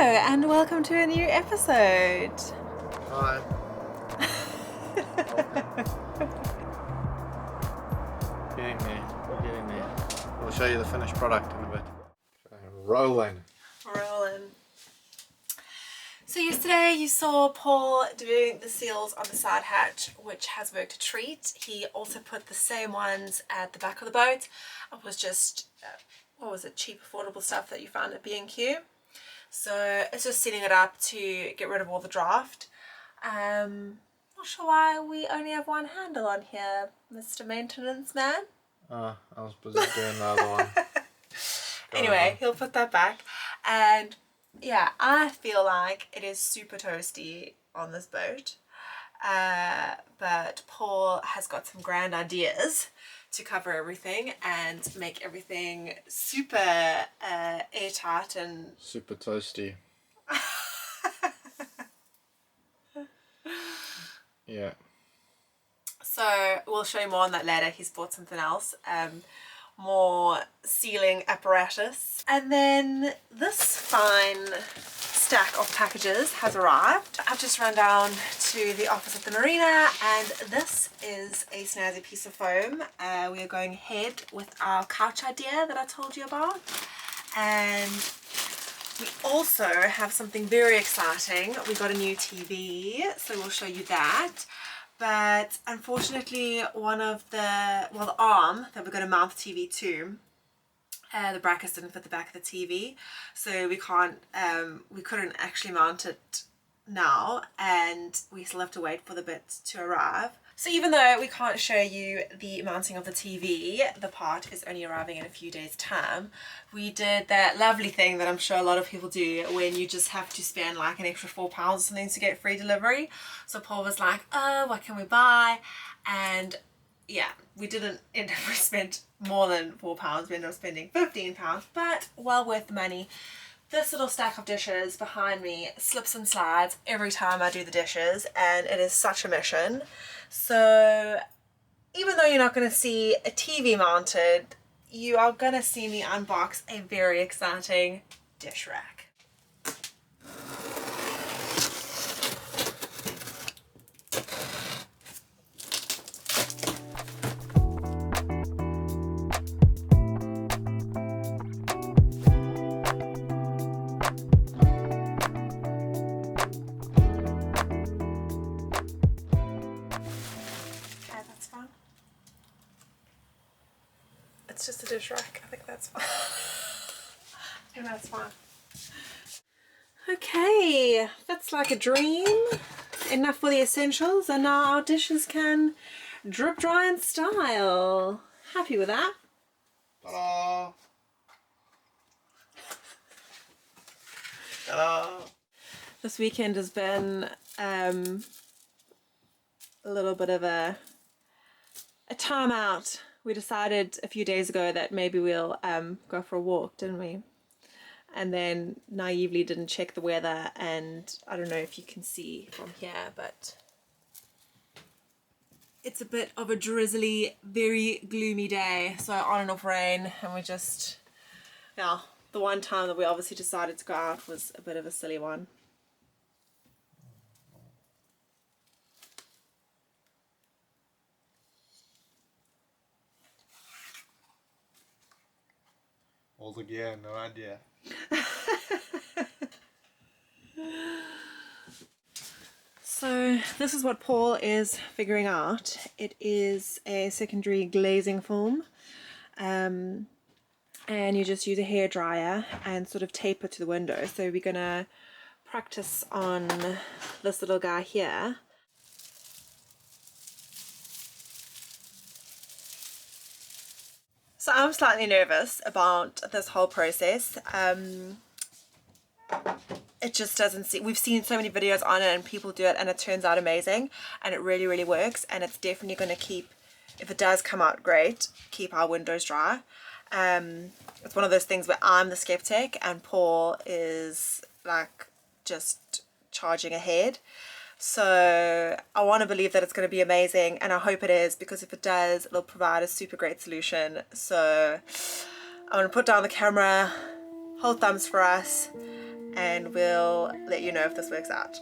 and welcome to a new episode. Hi. Getting there. We'll show you the finished product in a bit. Rolling. So yesterday you saw Paul doing the seals on the side hatch, which has worked a treat. He also put the same ones at the back of the boat. It was just, what was it, cheap, affordable stuff that you found at B&Q. So it's just setting it up to get rid of all the draft. Not sure why we only have one handle on here, Mr. Maintenance Man. Oh, I was busy doing the other one. Anyway, he'll put that back. And yeah, I feel like it is super toasty on this boat. But Paul has got some grand ideas to cover everything and make everything super airtight and super toasty. Yeah. So we'll show you more on that later. He's bought something else, more sealing apparatus. And then this fine stack of packages has arrived. I've just run down to the office at the marina, and this is a snazzy piece of foam. We are going ahead with our couch idea that I told you about. And we also have something very exciting. We got a new TV, so we'll show you that. But unfortunately, one of the arm that we're going to mount the TV to, the brackets didn't fit the back of the TV, so we couldn't actually mount it now, and we still have to wait for the bit to arrive. So even though we can't show you the mounting of the TV, the part is only arriving in a few days' time. We did that lovely thing that I'm sure a lot of people do when you just have to spend like an extra £4 or something to get free delivery. So Paul was like, oh, what can we buy? And yeah, we didn't end up spend more than £4. We ended up spending £15, but well worth the money. This little stack of dishes behind me slips and slides every time I do the dishes, and it is such a mission. So even though you're not going to see a TV mounted, you are going to see me unbox a very exciting dish rack. It's just a dish rack. I think that's fine. I think that's fine. Okay, that's like a dream. Enough for the essentials, and now our dishes can drip dry in style. Happy with that? Ta-da! Ta-da! This weekend has been a little bit of a time out. We decided a few days ago that maybe we'll go for a walk, didn't we? And then naively didn't check the weather, and I don't know if you can see from here, but it's a bit of a drizzly, very gloomy day. So on and off rain, and we just, yeah, the one time that we obviously decided to go out was a bit of a silly one. All the gear, no idea. So this is what Paul is figuring out. It is a secondary glazing film, and you just use a hairdryer and sort of tape it to the window. So we're gonna practice on this little guy here. So I'm slightly nervous about this whole process. It just doesn't seem, we've seen so many videos on it and people do it, and it turns out amazing, and it really, really works, and it's definitely going to keep, if it does come out great, keep our windows dry. It's one of those things where I'm the skeptic and Paul is like just charging ahead. So I want to believe that it's going to be amazing, and I hope it is, because if it does, it'll provide a super great solution. So I'm going to put down the camera, hold thumbs for us, and we'll let you know if this works out.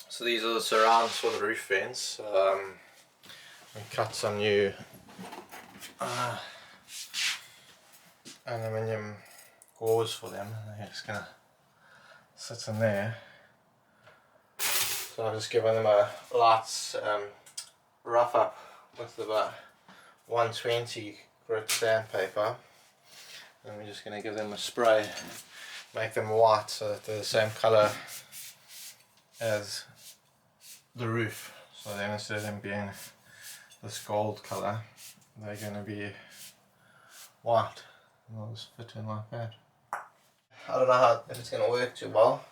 So these are the surrounds for the roof vents. We cut some new aluminium gauze for them. They're just gonna sit in there. So I've just given them a light rough up with about 120 grit sandpaper, and we're just gonna give them a spray, make them white so that they're the same color as the roof. So then instead of them being this gold color, they're going to be white, and they'll just fit in like that. I don't know if it's going to work too well.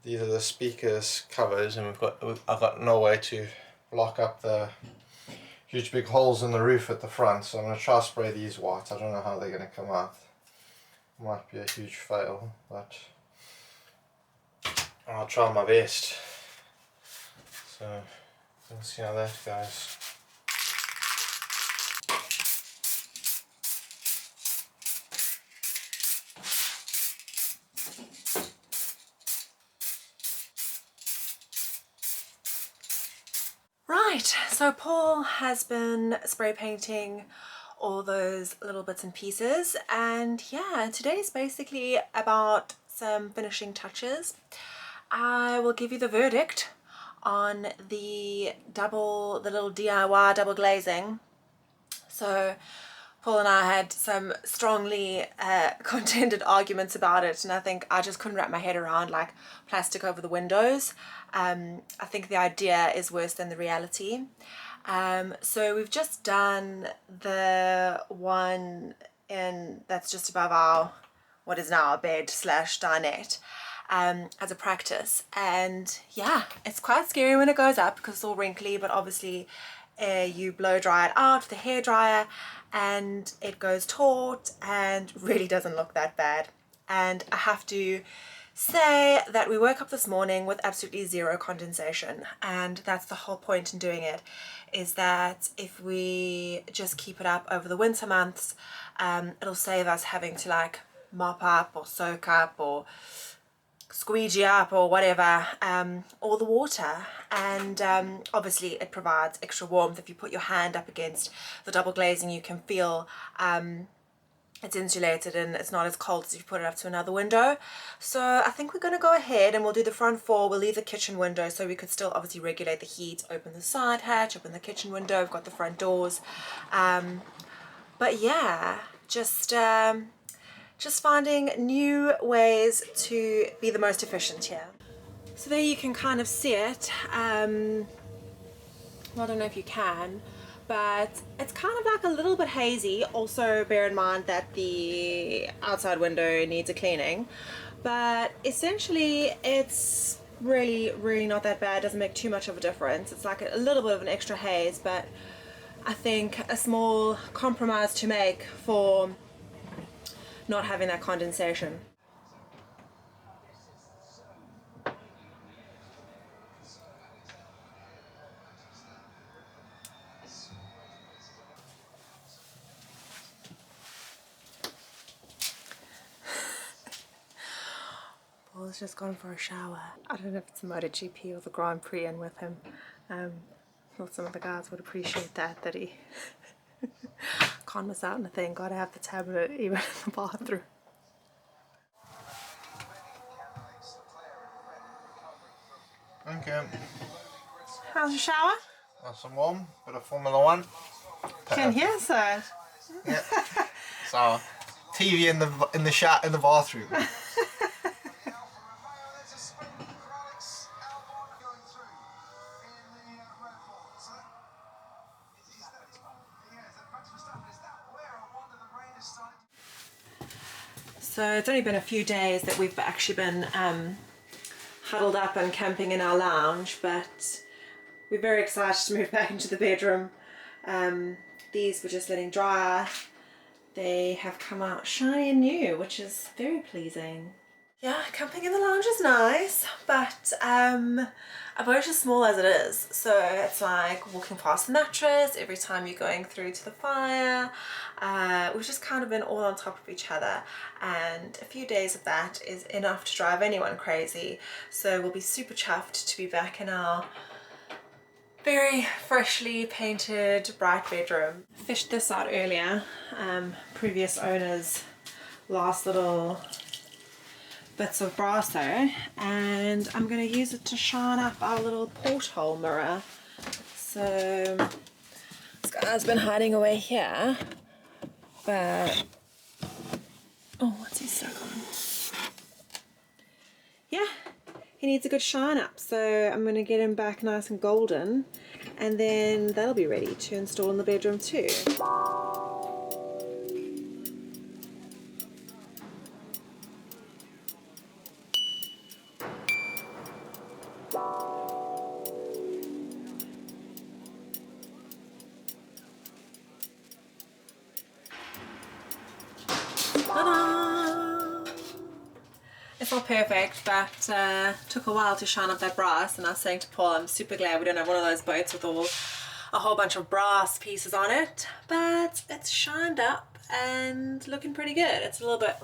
These are the speakers covers, and I've got no way to block up the huge big holes in the roof at the front, so I'm going to try to spray these white. I don't know how they're going to come out. Might be a huge fail, but I'll try my best. So we'll see how that goes. Right, so Paul has been spray painting all those little bits and pieces, and yeah, today's basically about some finishing touches. I will give you the verdict on the little DIY double glazing. So Paul and I had some strongly contended arguments about it, and I think I just couldn't wrap my head around like plastic over the windows. I think the idea is worse than the reality. So we've just done the one that's just above our, what is now a bed slash dinette, as a practice, and yeah, it's quite scary when it goes up because it's all wrinkly, but obviously you blow dry it out with the hair dryer and it goes taut and really doesn't look that bad. And I have to say that we woke up this morning with absolutely zero condensation, and that's the whole point in doing it, is that if we just keep it up over the winter months, it'll save us having to like mop up or soak up or squeegee up or whatever all the water. And obviously it provides extra warmth. If you put your hand up against the double glazing, you can feel it's insulated and it's not as cold as if you put it up to another window. So I think we're going to go ahead and we'll do the front four. We'll leave the kitchen window so we could still obviously regulate the heat, open the side hatch, open the kitchen window. We've got the front doors, but yeah, just finding new ways to be the most efficient here. So there you can kind of see it. Well, I don't know if you can, but it's kind of like a little bit hazy. Also bear in mind that the outside window needs a cleaning, but essentially it's really not that bad. Doesn't make too much of a difference. It's like a little bit of an extra haze, but I think a small compromise to make for not having that condensation. Paul's just gone for a shower. I don't know if it's the MotoGP or the Grand Prix in with him. Thought some of the guys would appreciate that he can't miss out on a thing. Gotta have the tablet even in the bathroom. Okay. How's your shower? Nice and warm, bit of Formula One. Can hear so. Yeah. So, TV in the bathroom. So it's only been a few days that we've actually been huddled up and camping in our lounge, but we're very excited to move back into the bedroom. These were just letting dry. They have come out shiny and new, which is very pleasing. Yeah, camping in the lounge is nice, but a boat is small as it is, so it's like walking past the mattress every time you're going through to the fire. We've just kind of been all on top of each other, and a few days of that is enough to drive anyone crazy. So we'll be super chuffed to be back in our very freshly painted bright bedroom. Fished this out earlier, previous owner's last little bits of brasso, and I'm going to use it to shine up our little porthole mirror. So this guy's been hiding away here, but oh, what's he stuck on? Yeah, he needs a good shine up, so I'm going to get him back nice and golden, and then that'll be ready to install in the bedroom too. It's not perfect, but took a while to shine up that brass, and I was saying to Paul, I'm super glad we don't have one of those boats with a whole bunch of brass pieces on it, but it's shined up and looking pretty good. It's a little bit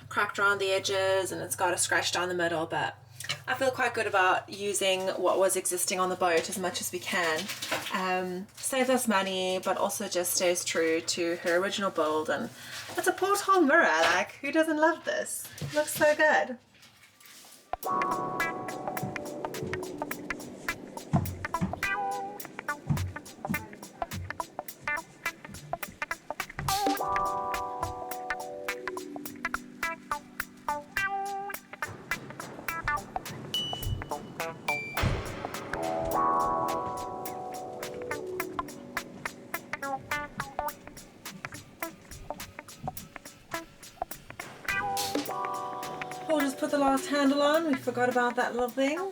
cracked around the edges and it's got a scratch down the middle, but I feel quite good about using what was existing on the boat as much as we can. Saves us money, but also just stays true to her original build, and it's a porthole mirror. Like, who doesn't love this? It looks so good. We'll just put the last handle on. We forgot about that little thing.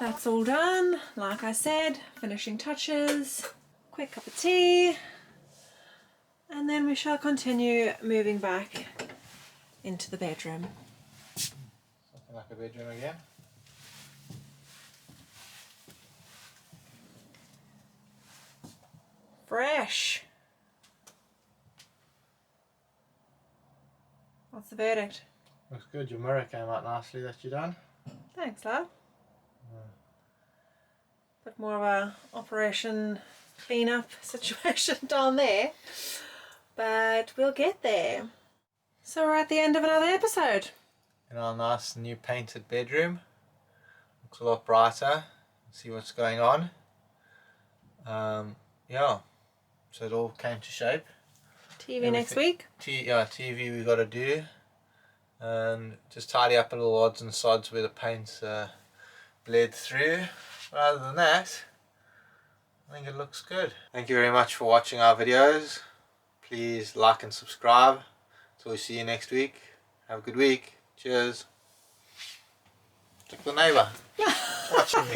That's all done. Like I said, finishing touches, quick cup of tea, and then we shall continue moving back into the bedroom. Something like a bedroom again. Fresh. What's the verdict? Looks good. Your mirror came out nicely that you done. Thanks, love. Bit more of a operation cleanup situation down there, but we'll get there. So we're at the end of another episode. In our nice new painted bedroom. Looks a lot brighter. See what's going on. Yeah, so it all came to shape. TV next week. TV we got to do. And just tidy up little odds and sods where the paint's bled through. But other than that, I think it looks good. Thank you very much for watching our videos. Please like and subscribe. So we'll see you next week. Have a good week. Cheers. Check the neighbour. Watching me.